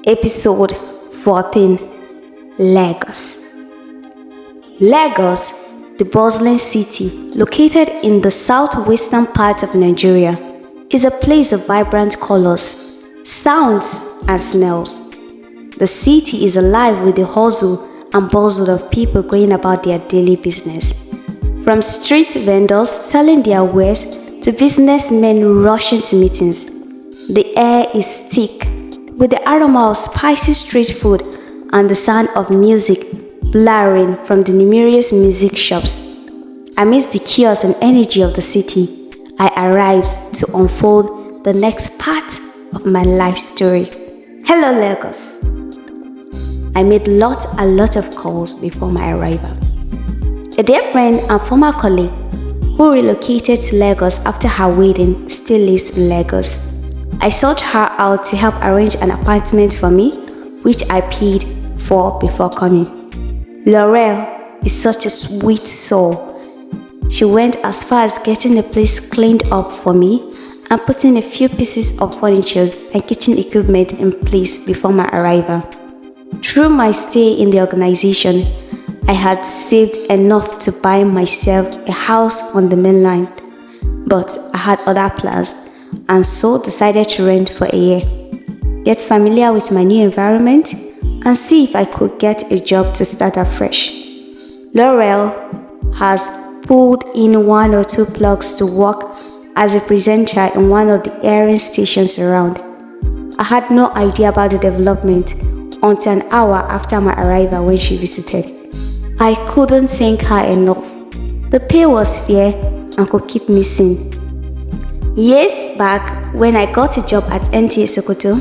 Episode 14. Lagos. Lagos, the bustling city located in the southwestern part of Nigeria, is a place of vibrant colors, sounds, and smells. The city is alive with the hustle and bustle of people going about their daily business. From street vendors selling their wares to businessmen rushing to meetings, the air is thick with the aroma of spicy street food and the sound of music blaring from the numerous music shops. Amidst the chaos and energy of the city, I arrived to unfold the next part of my life story. Hello, Lagos. I made a lot of calls before my arrival. A dear friend and former colleague who relocated to Lagos after her wedding still lives in Lagos. I sought her out to help arrange an appointment for me, which I paid for before coming. Laurel is such a sweet soul. She went as far as getting the place cleaned up for me and putting a few pieces of furniture and kitchen equipment in place before my arrival. Through my stay in the organization, I had saved enough to buy myself a house on the mainland, but I had other plans and so decided to rent for a year, get familiar with my new environment, and see if I could get a job to start afresh. Laurel has pulled in one or two plugs to work as a presenter in one of the airing stations around. I had no idea about the development until an hour after my arrival when she visited. I couldn't thank her enough. The pay was fair and could keep me sane. Years back, when I got a job at NTA Sokoto,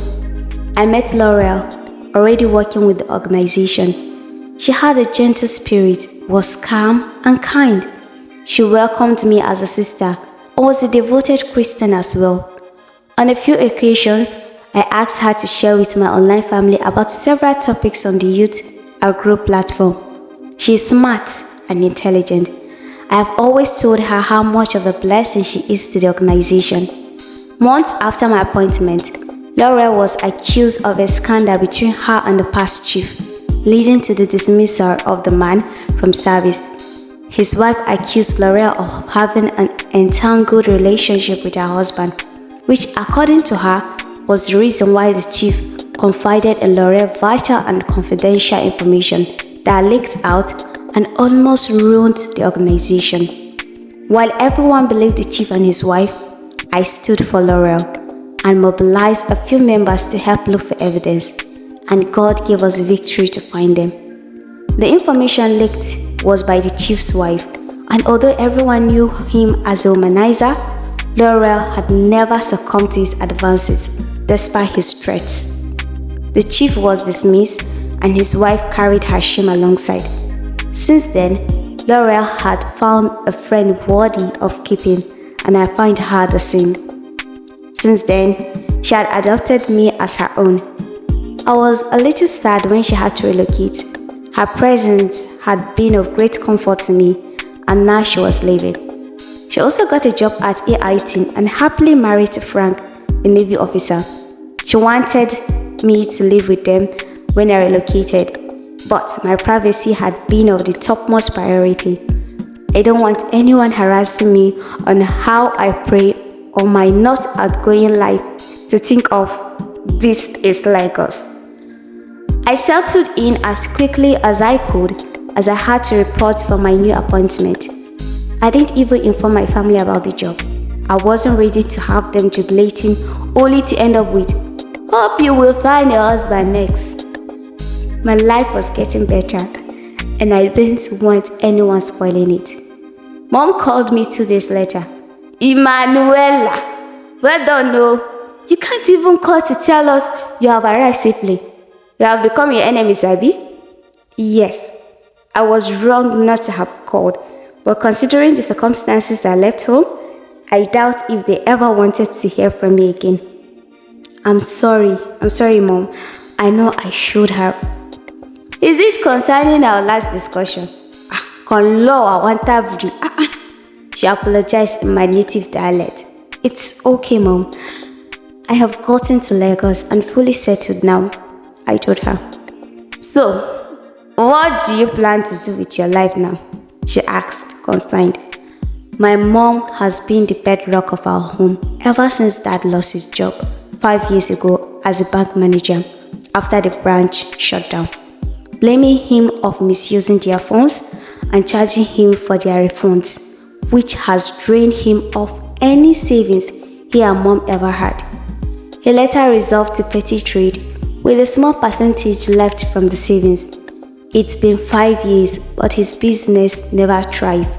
I met Laurel, already working with the organization. She had a gentle spirit, was calm and kind. She welcomed me as a sister and was a devoted Christian as well. On a few occasions, I asked her to share with my online family about several topics on the youth group platform. She is smart and intelligent. I have always told her how much of a blessing she is to the organization. Months after my appointment, Laurel was accused of a scandal between her and the past chief, leading to the dismissal of the man from service. His wife accused Laurel of having an entangled relationship with her husband, which, according to her, was the reason why the chief confided in Laurel vital and confidential information that leaked out and almost ruined the organization. While everyone believed the chief and his wife, I stood for Laurel and mobilized a few members to help look for evidence, and God gave us victory to find them. The information leaked was by the chief's wife, and although everyone knew him as a womanizer, Laurel had never succumbed to his advances despite his threats. The chief was dismissed and his wife carried her shame alongside. Since then, Laurel had found a friend worthy of keeping, and I find her the same. Since then, she had adopted me as her own. I was a little sad when she had to relocate. Her presence had been of great comfort to me, and now she was leaving. She also got a job at AIT and happily married to Frank, a Navy officer. She wanted me to live with them when I relocated, but my privacy had been of the topmost priority. I don't want anyone harassing me on how I pray or my not outgoing life to think of this is Lagos. I settled in as quickly as I could as I had to report for my new appointment. I didn't even inform my family about the job. I wasn't ready to have them jubilating only to end up with, "Hope you will find a husband next." My life was getting better, and I didn't want anyone spoiling it. Mom called me 2 days later. "Emanuela, well done, no. You can't even call to tell us you have arrived safely. You have become your enemy, Sabi?" Yes, I was wrong not to have called, but considering the circumstances I left home, I doubt if they ever wanted to hear from me again. I'm sorry, Mom. I know I should have. Is it concerning our last discussion? Con law, I want every. She apologized in my native dialect. It's okay, Mom. I have gotten to Lagos and fully settled now, I told her. So, what do you plan to do with your life now? She asked, concerned. My mom has been the bedrock of our home ever since Dad lost his job 5 years ago as a bank manager after the branch shut down, blaming him of misusing their funds and charging him for their refunds, which has drained him of any savings he and Mom ever had. He later resolved to petty trade with a small percentage left from the savings. It's been 5 years, but his business never thrived,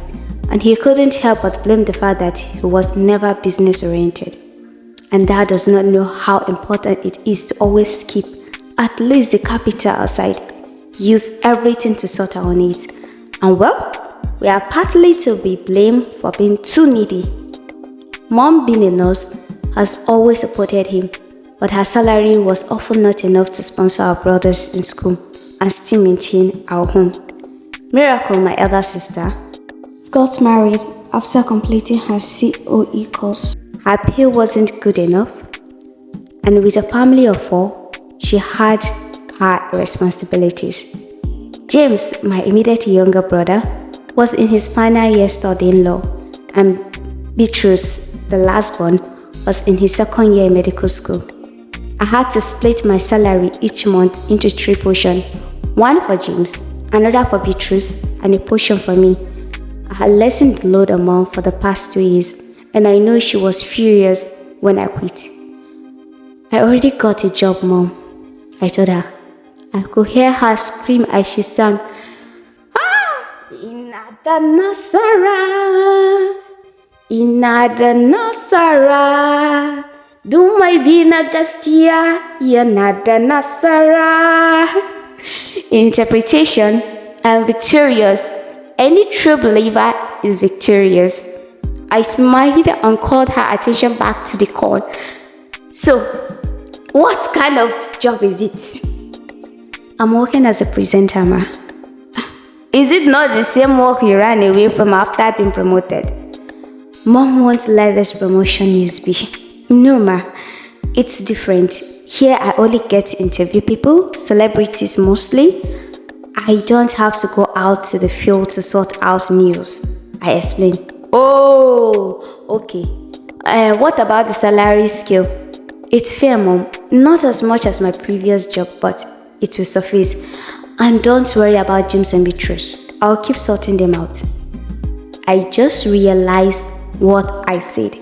and he couldn't help but blame the fact that he was never business-oriented. And Dad does not know how important it is to always keep at least the capital aside, use everything to sort out needs. And well, we are partly to be blamed for being too needy. Mom, being a nurse, has always supported him, but her salary was often not enough to sponsor our brothers in school and still maintain our home. Miracle, my elder sister, got married after completing her COE course. Her pay wasn't good enough, and with a family of 4, she had her responsibilities. James, my immediate younger brother, was in his final year studying law, and Beatrice, the last born, was in his second year in medical school. I had to split my salary each month into 3 portions, one for James, another for Beatrice, and a portion for me. I had lessened the load amount for the past 2 years, and I know she was furious when I quit. I already got a job, Mom, I told her. I could hear her scream as she sang, Inada Nasara, Inada Nasara, Dumai bina gaskiya, Yanada Nasara. Interpretation, I am victorious. Any true believer is victorious. I smiled and called her attention back to the call. So, what kind of job is it? I'm working as a presenter, ma. Is it not the same work you ran away from after being promoted? Mom won't let this promotion news be. No, ma. It's different. Here I only get to interview people, celebrities mostly. I don't have to go out to the field to sort out meals, I explained. Oh, okay. What about the salary scale? It's fair, Mom. Not as much as my previous job, but it will suffice. And don't worry about James and Beatrice. I'll keep sorting them out. I just realized what I said.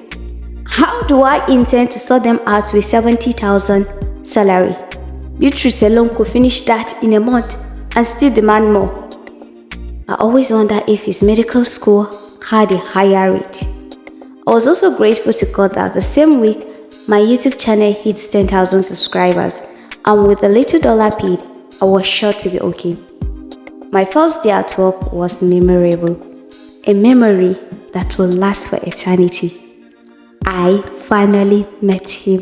How do I intend to sort them out with 70,000 salary? Beatrice alone could finish that in a month and still demand more. I always wonder if his medical school had a higher rate. I was also grateful to God that the same week my YouTube channel hit 10,000 subscribers, and with the little dollar paid, I was sure to be okay. My first day at work was memorable, a memory that will last for eternity. I finally met him.